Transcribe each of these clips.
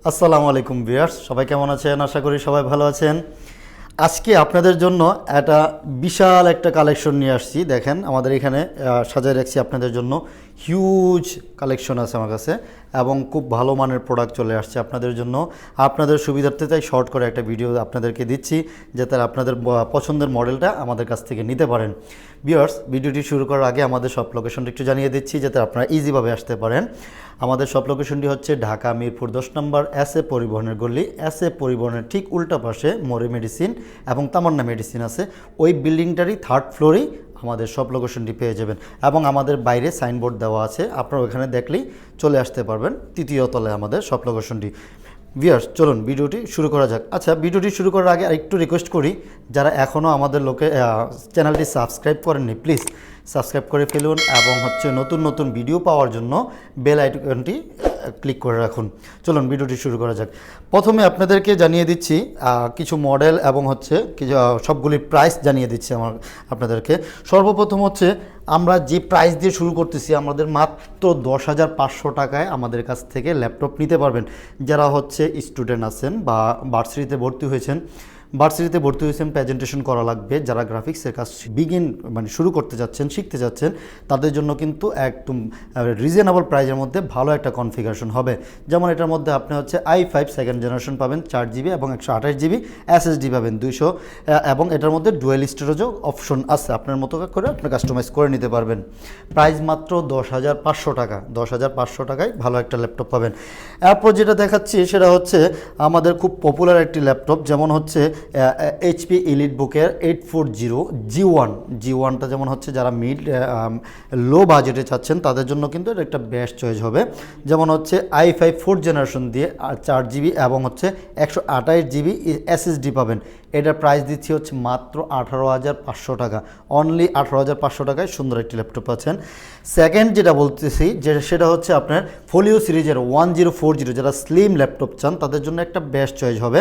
আসসালামু আলাইকুম ভিউয়ার্স, সবাই কেমন আছেন? আশা করি সবাই ভালো আছেন। আজকে আপনাদের জন্য একটা বিশাল একটা কালেকশন নিয়ে আসছি। দেখেন আমাদের এখানে সাজায় রাখছি আপনাদের জন্য। হিউজ কালেকশন আছে আমার কাছে এবং খুব ভালো মানের প্রোডাক্ট চলে আসছে আপনাদের জন্য। আপনাদের সুবিধার্থে তাই শর্ট করে একটা ভিডিও আপনাদেরকে দিচ্ছি, যাতে আপনাদের পছন্দের মডেলটা আমাদের কাছ থেকে নিতে পারেন। ভিউয়ার্স, ভিডিওটি শুরু করার আগে আমাদের শপ লোকেশনটা একটু জানিয়ে দিচ্ছি, যাতে আপনারা ইজিভাবে আসতে পারেন। আমাদের শপ লোকেশনটি হচ্ছে ঢাকা মিরপুর 10 নম্বর এসএ পরিবহনের গলি। এসএ পরিবহনের ঠিক উল্টা পাশে মরি মেডিসিন এবং তামান্না মেডিসিন আছে। ওই বিল্ডিংটারই 3rd ফ্লোরেই আমাদের সব লোকেশনটি পেয়ে যাবেন এবং আমাদের বাইরে সাইনবোর্ড দেওয়া আছে, আপনারা ওখানে দেখলেই চলে আসতে পারবেন। 3য় তলায় আমাদের সব লোকেশনটি। ভিউয়ার্স, চলুন ভিডিওটি শুরু করা যাক। আচ্ছা, ভিডিওটি শুরু করার আগে আরেকটু রিকোয়েস্ট করি, যারা এখনও আমাদের চ্যানেলটি সাবস্ক্রাইব করেননি, প্লিজ সাবস্ক্রাইব করে ফেলুন এবং নতুন নতুন ভিডিও পাওয়ার জন্য বেল আইকনটি ক্লিক করে রাখুন। চলুন ভিডিওটি শুরু করা যাক। প্রথমে আপনাদেরকে জানিয়ে দিচ্ছি কিছু মডেল এবং কিছু সবগুলির প্রাইস জানিয়ে দিচ্ছি আপনাদেরকে। সর্বপ্রথম আমরা যে প্রাইস দিয়ে শুরু করতেছি, আমাদের মাত্র 10,500 টাকায় আমাদের কাছ থেকে ল্যাপটপ নিতে পারবেন। যারা স্টুডেন্ট আছেন বা ভার্সিটিতে ভর্তি হয়েছেন, প্রেজেন্টেশন করা লাগবে, যারা গ্রাফিক্সের কাজ শুরু করতে যাচ্ছেন, শিখতে যাচ্ছেন, তাদের জন্য কিন্তু একদম রিজনেবল প্রাইসের মধ্যে ভালো একটা কনফিগারেশন হবে। যেমন এটার মধ্যে আপনি i5 সেকেন্ড জেনারেশন পাবেন, 4GB এবং 128GB SSD পাবেন 200, এবং এটার মধ্যে ডুয়েল স্টোরেজও অপশন আছে, আপনার মতো করে আপনি কাস্টমাইজ করে নিতে পারবেন। প্রাইস মাত্র 10,500 টাকা। 10,500 টাকায় ভালো একটা ল্যাপটপ পাবেন। এরপর যেটা দেখাচ্ছি সেটা আমাদের খুব পপুলার একটি ল্যাপটপ, যেমন HP EliteBOOK-এর 840 G1টা, যেমন যারা লো বাজেটে চাচ্ছেন তাদের জন্য কিন্তু এটা একটা বেস্ট চয়েস হবে। যেমন i5 4th জেনারেশন দিয়ে 4GB এবং 128GB SSD পাবেন। এটার প্রাইস দিচ্ছি মাত্র 18,500 টাকা। অনলি 18,500 টাকায় সুন্দর একটি ল্যাপটপ পাচ্ছেন। সেকেন্ড যেটা বলতেছি সেটা আপনার ফোলিও সিরিজের 1040, যারা স্লিম ল্যাপটপ চান তাদের জন্য একটা বেস্ট চয়েস হবে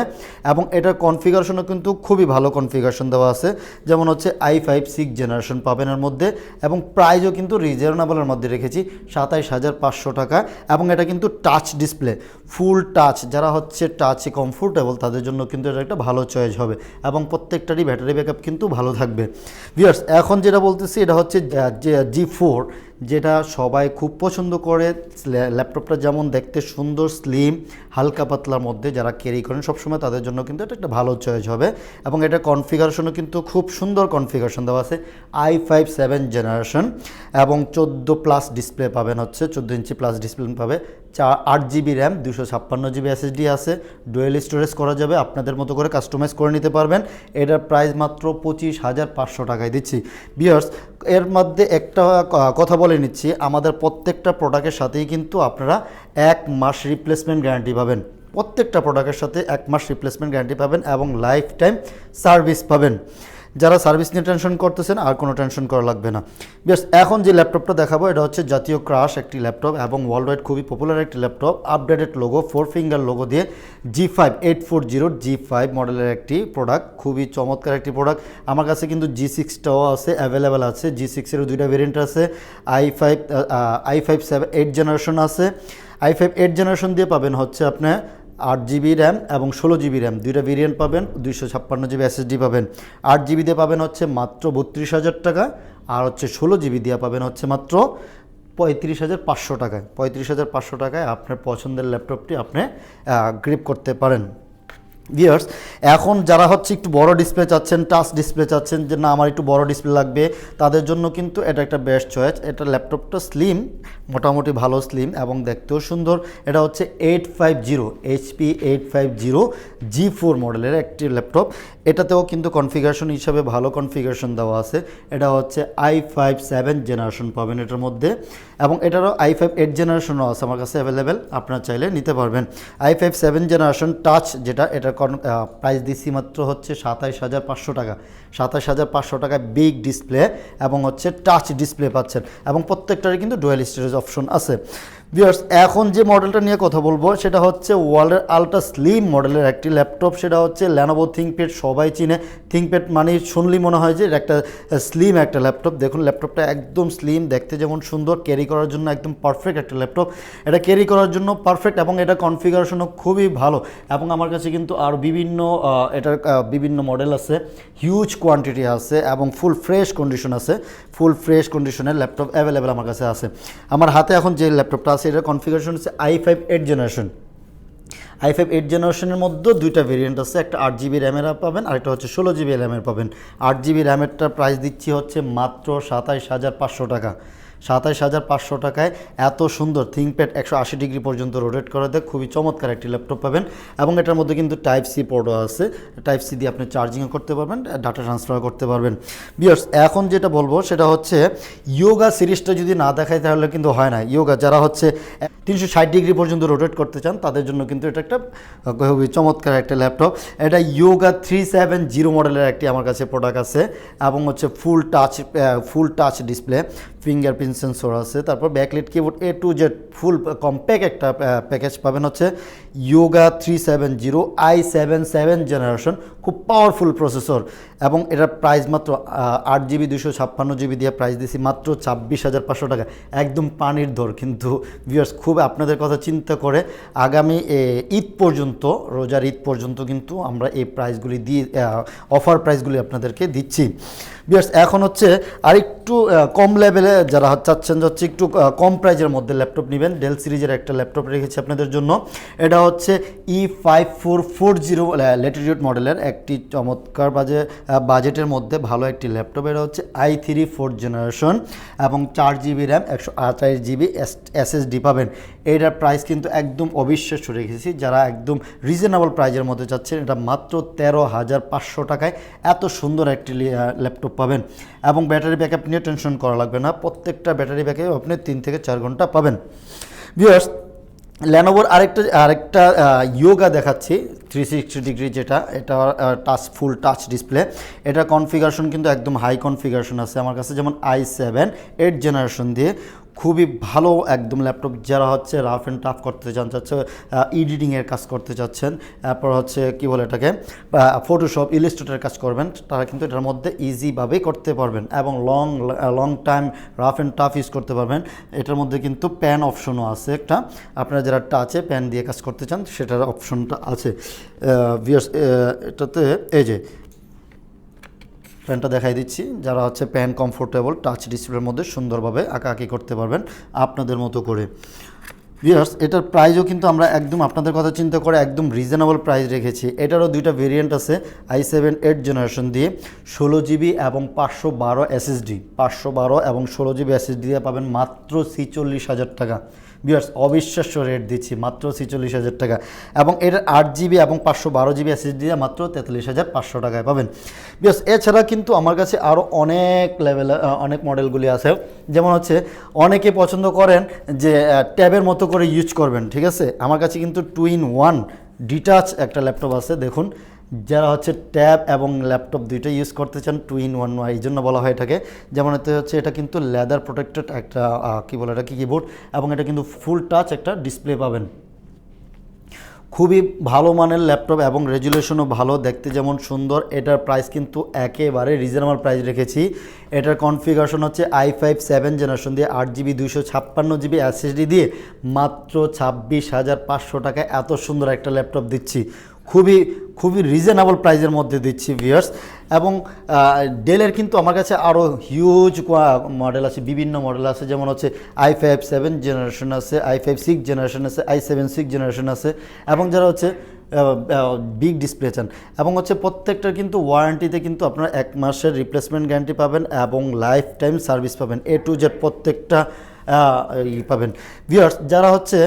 এবং এটার কনফিগারেশনও কিন্তু খুবই ভালো কনফিগারেশন দেওয়া আছে। যেমন i5 6th জেনারেশন পাবেন এর মধ্যে, এবং প্রাইসও কিন্তু রিজনেবলের মধ্যে রেখেছি 27,500 টাকা। এবং এটা কিন্তু টাচ ডিসপ্লে, ফুল টাচ, যারা টাচে কমফোর্টেবল তাদের জন্য কিন্তু এটা একটা ভালো চয়েস হবে এবং প্রত্যেকটারই ব্যাটারি ব্যাকআপ কিন্তু ভালো থাকবে। ভিউয়ার্স, এখন যেটা বলতেছি এটা G4, যেটা সবাই খুব পছন্দ করে। ল্যাপটপটা যেমন দেখতে সুন্দর, স্লিম, হালকা পাতলার মধ্যে যারা ক্যারি করেন সবসময়, তাদের জন্য কিন্তু এটা একটা ভালো চয়েস হবে। এবং এটা কনফিগারেশনও কিন্তু খুব সুন্দর কনফিগারেশন দেওয়া আছে। i5 7th জেনারেশন এবং 14+ ডিসপ্লে পাবেন, 14 ইঞ্চি প্লাস ডিসপ্লে পাবে। 8GB র্যাম, 256GB SSD আছে। ডুয়েল স্টোরেজ করা যাবে, আপনাদের মতো করে কাস্টমাইজ করে নিতে পারবেন। এটার প্রাইস মাত্র 25,500 টাকায় দিচ্ছি। ভিউয়ার্স, এর মধ্যে একটা কথা বলে নিচ্ছি, আমাদের প্রত্যেকটা প্রোডাক্টের সাথেই কিন্তু আপনারা 1 মাস রিপ্লেসমেন্ট গ্যারান্টি পাবেন। প্রত্যেকটা প্রোডাক্টের সাথে 1 মাস রিপ্লেসমেন্ট গ্যারান্টি পাবেন এবং লাইফ টাইম সার্ভিস পাবেন। যারা সার্ভিস নিয়ে টেনশন করতেছেন, আর কোনো টেনশন করা লাগবে না। বেশ, এখন যে ল্যাপটপটা দেখাবো এটা জাতীয় ক্রাশ একটি ল্যাপটপ এবং ওয়ার্ল্ড ওয়াইড খুবই পপুলার একটি laptop. Updated logo, 4 finger logo দিয়ে G5 840 G5 মডেলের একটি প্রোডাক্ট, খুবই চমৎকার একটি প্রোডাক্ট। আমার কাছে কিন্তু G6টাও আছে, অ্যাভেলেবেল আছে। G6-এরও 2টা ভেরিয়েন্ট আছে। i5 8th জেনারেশন আছে। i5 8th জেনারেশন দিয়ে পাবেন আপনার 8GB র্যাম এবং 16GB র্যাম, 2টা ভেরিয়েন্ট পাবেন। 256GB SSD পাবেন। 8GB দিয়ে পাবেন মাত্র 32,000 টাকা, আর 16GB দিয়ে পাবেন মাত্র 35,500 টাকায়। 35,500 টাকায় আপনার পছন্দের ল্যাপটপটি আপনি গ্রিপ করতে পারেন। ভিউয়ার্স, এখন যারা একটু বড় ডিসপ্লে চাচ্ছেন, টাচ ডিসপ্লে চাচ্ছেন, যে না আমার একটু বড় ডিসপ্লে লাগবে, তাদের জন্য কিন্তু এটা একটা বেস্ট চয়েস। এটা ল্যাপটপটা স্লিম, মোটামুটি ভালো স্লিম এবং দেখতেও সুন্দর। এটা 850 HP 850 G4 মডেলের একটি ল্যাপটপ। এটাতেও কিন্তু কনফিগারেশন হিসাবে ভালো কনফিগারেশন দেওয়া আছে। এটা i5 7th জেনারেশন পাবেন এটার মধ্যে, এবং এটারও i5 8th জেনারেশনও আছে আমার কাছে অ্যাভেলেবেল, আপনারা চাইলে নিতে পারবেন। i5 7th জেনারেশন টাচ, যেটা এটার প্রাইস দিচ্ছি মাত্র 27,500 টাকা। 27,500 টাকায় বিগ ডিসপ্লে এবং টাচ ডিসপ্লে পাচ্ছেন এবং প্রত্যেকটারই কিন্তু ডুয়েল স্টোরেজ অপশন আছে। ভিউয়ার্স এখন যে মডেলটা নিয়ে কথা বলবো সেটা হচ্ছে ওয়ার্ল্ডের আলট্রা স্লিম মডেলের একটি ল্যাপটপ, সেটা হচ্ছে লেনোভো থিঙ্কপ্যাড। সবাই চিনে থিঙ্কপ্যাড মানে শুনলেই মনে হয় যে একটা স্লিম একটা ল্যাপটপ। দেখুন ল্যাপটপটা একদম স্লিম, দেখতে যেমন সুন্দর, ক্যারি করার জন্য একদম পারফেক্ট একটা ল্যাপটপ। এটা ক্যারি করার জন্য পারফেক্ট এবং এটা কনফিগারেশনও খুবই ভালো। এবং আমার কাছে কিন্তু আর এটার বিভিন্ন মডেল আছে, হিউজ কোয়ান্টিটি আছে এবং ফুল ফ্রেশ কন্ডিশন আছে। ফুল ফ্রেশ কন্ডিশনের ল্যাপটপ অ্যাভেলেবেল আমার কাছে আছে। আমার হাতে এখন যে ল্যাপটপটা আছে এটার কনফিগারেশন হচ্ছে i5 8th generation. i5 8th জেনারেশনের মধ্যে দুইটা ভেরিয়েন্ট আছে, একটা 8GB র্যামের পাবেন আর একটা হচ্ছে 16GB র্যামের পাবেন। 8GB র্যামেরটার প্রাইস দিচ্ছি হচ্ছে মাত্র 27,500 টাকা। 27,500 টাকায় এত সুন্দর থিঙ্কপ্যাড 180 ডিগ্রি পর্যন্ত রোটেট করে দেয়, খুবই চমৎকার একটি ল্যাপটপ পাবেন। এবং এটার মধ্যে কিন্তু টাইপ সি পোর্টও আছে, টাইপ সি দিয়ে আপনি চার্জিংও করতে পারবেন, ডাটা ট্রান্সফার করতে পারবেন। ভিউয়ার্স এখন যেটা বলবো সেটা হচ্ছে ইয়োগা সিরিজটা যদি না দেখায় তাহলে কিন্তু হয় না। ইয়োগা যারা হচ্ছে 360 ডিগ্রি পর্যন্ত রোটেট করতে চান তাদের জন্য কিন্তু এটা একটা খুবই চমৎকার একটা ল্যাপটপ। এটা ইয়োগা 370 মডেলের একটি আমার কাছে প্রোডাক্ট আছে এবং হচ্ছে ফুল টাচ ডিসপ্লে, ফিঙ্গারপ্রিন্ট সেন্সর আছে, তারপর backlight keyboard A to Z full compact একটা প্যাকেজ পাবেন। হচ্ছে ইয়োগা 370 i7 7th জেনারেশন, খুব পাওয়ারফুল প্রসেসর এবং এটার প্রাইস মাত্র 8GB 256GB দিয়ে প্রাইস দিয়েছি মাত্র 26,500 টাকা। একদম পানির দর। কিন্তু ভিউয়ার্স খুব আপনাদের কথা চিন্তা করে আগামী ঈদ পর্যন্ত, রোজার ঈদ পর্যন্ত কিন্তু আমরা এই প্রাইসগুলি দিয়ে অফার প্রাইসগুলি আপনাদেরকে দিচ্ছি। ভিউয়ার্স এখন হচ্ছে আরেকটু কম লেভেলে যারা চাচ্ছেন হচ্ছে একটু কম প্রাইজের মধ্যে ল্যাপটপ নেবেন, ডেল সিরিজের একটা ল্যাপটপ রেখেছি আপনাদের জন্য। এটা হচ্ছে E5440 ল্যাটিটিউড মডেলের একটি চমৎকার বাজেটের মধ্যে ভালো একটি ল্যাপটপ। এটা হচ্ছে i3 4th জেনারেশন এবং 4GB র্যাম 128GB SSD পাবেন। এটার প্রাইস কিন্তু একদম অবিশ্বাস্য রেখেছি, যারা একদম রিজনেবল প্রাইজের মধ্যে চাচ্ছেন এটা মাত্র 13,500 টাকায় এত সুন্দর একটি ল্যাপটপ পাবেন। এবং ব্যাটারি ব্যাকআপ নিয়ে টেনশন করা লাগবে না, প্রত্যেকটা ব্যাটারি ব্যাকআপ আপনি 3 থেকে 4 ঘন্টা পাবেন। ভিউয়ার্স লেনোভোর আরেকটা ইয়োগা দেখাচ্ছি 360 ডিগ্রি, যেটা এটা ফুল টাচ ডিসপ্লে। এটা কনফিগারেশন কিন্তু একদম হাই কনফিগারেশন আছে আমার কাছে, যেমন i7 8th জেনারেশন দিয়ে খুবই ভালো একদম ল্যাপটপ। যারা হচ্ছে রাফ অ্যান্ড টাফ করতে চাচ্ছে, এডিটিংয়ের কাজ করতে চাচ্ছেন, তারপর হচ্ছে কী বলে এটাকে ফটোশপ ইলাস্ট্রেটরের কাজ করবেন, তারা কিন্তু এটার মধ্যে ইজিভাবেই করতে পারবেন এবং long time rough and tough use করতে পারবেন। এটার মধ্যে কিন্তু প্যান অপশনও আছে একটা, আপনারা যারা টাচে প্যান দিয়ে কাজ করতে চান সেটার অপশনটা আছে। এটাতে এই যে প্যানটা দেখাই দিচ্ছি, যারা হচ্ছে প্যান কমফোর্টেবল টাচ ডিসপ্লের মধ্যে সুন্দরভাবে আঁকাআঁকি করতে পারবেন আপনাদের মতো করে। ভিউয়ার্স এটার প্রাইসও কিন্তু আমরা একদম আপনাদের কথা চিন্তা করে একদম রিজনেবল প্রাইস রেখেছি। এটারও দুইটা ভেরিয়েন্ট আছে, i7 8th জেনারেশন দিয়ে 16GB এবং 512 SSD, 512 এবং 16GB SSD দিয়ে পাবেন মাত্র 46,000 টাকা। ভিউয়ার্স অবিশ্বাস্য রেট দিচ্ছি, মাত্র 46,000 টাকা। এবং এর 8GB এবং 512GB SSD দিয়ে মাত্র 43,500 টাকায় পাবেন। ভিউয়ার্স এছাড়া কিন্তু আমার কাছে আরও অনেক মডেলগুলি আছে, যেমন হচ্ছে অনেকে পছন্দ করেন যে ট্যাবের মতো করে ইউজ করবেন, ঠিক আছে। আমার কাছে কিন্তু 2-in-1 ডিটাচ একটা ল্যাপটপ আছে। দেখুন যারা হচ্ছে ট্যাব এবং ল্যাপটপ দুইটা ইউজ করতে চান 2-in-1 এই জন্য বলা হয় এটাকে। যেমন এতে হচ্ছে এটা কিন্তু লেদার প্রোটেক্টেড একটা কিবোর্ড এবং এটা কিন্তু ফুল টাচ একটা ডিসপ্লে পাবেন। খুবই ভালো মানের ল্যাপটপ এবং রেজুলেশনও ভালো, দেখতে যেমন সুন্দর। এটার প্রাইস কিন্তু একেবারে রিজনেবল প্রাইস রেখেছি। এটার কনফিগারেশন হচ্ছে i5 7th জেনারেশন দিয়ে 8GB 256GB SSD দিয়ে মাত্র 26,500 টাকায় এত সুন্দর একটা ল্যাপটপ দিচ্ছি, খুবই রিজনেবল প্রাইসের মধ্যে দিচ্ছি ভিউয়ার্স। এবং ডেলের কিন্তু আমার কাছে আরও হিউজ মডেল আছে, বিভিন্ন মডেল আছে, যেমন হচ্ছে i5 7th জেনারেশন আছে, i5 6th জেনারেশন আছে, i7 6th জেনারেশন আছে। এবং যারা হচ্ছে বিগ ডিসপ্লে চান এবং হচ্ছে প্রত্যেকটার কিন্তু ওয়ারেন্টিতে কিন্তু আপনারা 1 মাসের রিপ্লেসমেন্ট গ্যারান্টি পাবেন এবং লাইফ টাইম সার্ভিস পাবেন, A to Z প্রত্যেকটা পাবেন। ভিউয়ার্স যারা হচ্ছে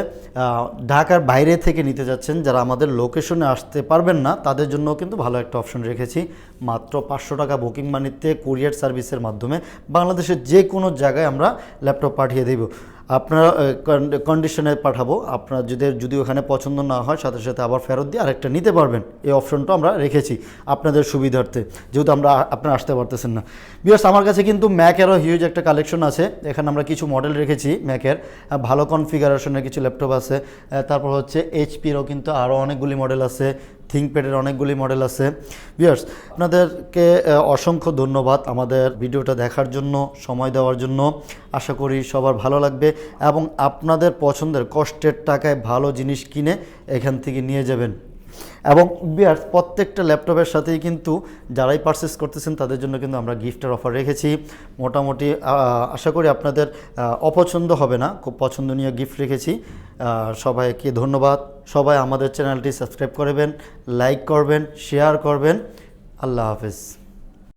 ঢাকার বাইরে থেকে নিতে যাচ্ছেন, যারা আমাদের লোকেশনে আসতে পারবেন না, তাদের জন্য কিন্তু ভালো একটা অপশন রেখেছি। মাত্র 500 টাকা বুকিং মানিতে কুরিয়ার সার্ভিসের মাধ্যমে বাংলাদেশের যে কোনো জায়গায় আমরা ল্যাপটপ পাঠিয়ে দেব। আপনারা কন্ডিশনে পাঠাবো, আপনার যদি ওখানে পছন্দ না হয় সাথে সাথে আবার ফেরত দিয়ে আরেকটা নিতে পারবেন, এই অপশনটা আমরা রেখেছি আপনাদের সুবিধার্থে, যেহেতু আপনারা আসতে পারতেছেন না। বিকজ আমার কাছে কিন্তু ম্যাকেরও হিউজ একটা কালেকশন আছে, এখানে আমরা কিছু মডেল রেখেছি ম্যাকের, ভালো কনফিগারেশনের কিছু ল্যাপটপ আছে, তারপর হচ্ছে এইচপিরও কিন্তু আরও অনেকগুলি মডেল আছে, থিঙ্কপ্যাডের অনেকগুলি মডেল আছে। ভিউয়ার্স, আপনাদেরকে অসংখ্য ধন্যবাদ আমাদের ভিডিওটা দেখার জন্য, সময় দেওয়ার জন্য। আশা করি সবার ভালো লাগবে এবং আপনাদের পছন্দের কষ্টের টাকায় ভালো জিনিস কিনে এখান থেকে নিয়ে যাবেন। এবং ভিউয়ার্স, প্রত্যেকটা ল্যাপটপের সাথেই কিন্তু যারাই পারচেস করতেছেন তাদের জন্য কিন্তু আমরা গিফটের অফার রেখেছি। মোটামুটি আশা করি আপনাদের অপছন্দ হবে না, খুব পছন্দনীয় গিফট রেখেছি। সবাইকে ধন্যবাদ। সবাই আমাদের চ্যানেলটি সাবস্ক্রাইব করবেন, লাইক করবেন, শেয়ার করবেন। আল্লাহ হাফেজ।